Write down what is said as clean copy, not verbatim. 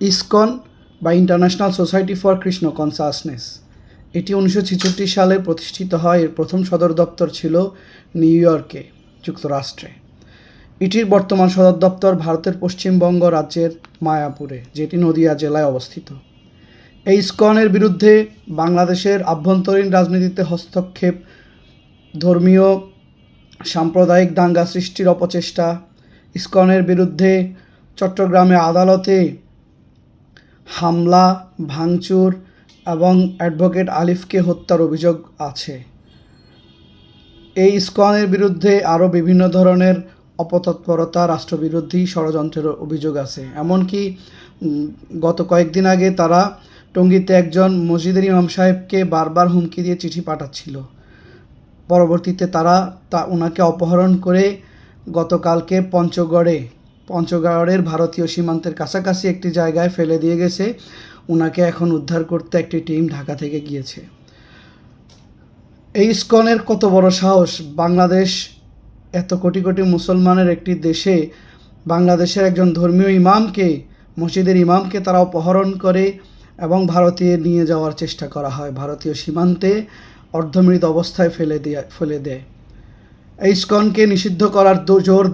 ISKCON বা international society for Krishna consciousness, এটি 1966 সালে প্রতিষ্ঠিত হয়। এর প্রথম সদর দপ্তর ছিল নিউ ইয়র্কে, যুক্তরাষ্ট্রে। এটির বর্তমান সদর দপ্তর ভারতের পশ্চিমবঙ্গ রাজ্যের মায়াপুরে, যেটি নদিয়া জেলায় অবস্থিত। এই ইসকনের বিরুদ্ধে বাংলাদেশের আভ্যন্তরীণ রাজনীতিতে হস্তক্ষেপ, ধর্মীয় সাম্প্রদায়িক দাঙ্গা সৃষ্টির অপচেষ্টা, ইসকনের বিরুদ্ধে চট্টগ্রামে আদালতে হামলা, ভাঙচুর এবং অ্যাডভোকেট আলিফকে হত্যার অভিযোগ আছে। এই ইসকনের বিরুদ্ধে আরও বিভিন্ন ধরনের অপতৎপরতা, রাষ্ট্রবিরোধী ষড়যন্ত্রের অভিযোগ আছে। এমনকি গত কয়েকদিন আগে তারা টঙ্গীতে একজন মসজিদের ইমাম সাহেবকে বারবার হুমকি দিয়ে চিঠি পাঠাচ্ছিল। পরবর্তীতে তারা ওনাকে অপহরণ করে গতকালকে পঞ্চগড়ের ভারতীয় সীমান্তের কাছাকাছি একটি জায়গায় ফেলে দিয়ে গেছে। ওনাকে এখন উদ্ধার করতে একটি টিম ঢাকা থেকে গিয়েছে। এই ইসকনের কত বড় সাহস! বাংলাদেশ এত কোটি কোটি মুসলমানের একটি দেশে বাংলাদেশের একজন ধর্মীয় ইমামকে, মসজিদের ইমামকে তারা অপহরণ করে এবং ভারতে নিয়ে যাওয়ার চেষ্টা করা হয়। ভারতীয় সীমান্তে অর্ধমৃত অবস্থায় ফেলে দেয়। এই ইসকনকে নিষিদ্ধ করার জোর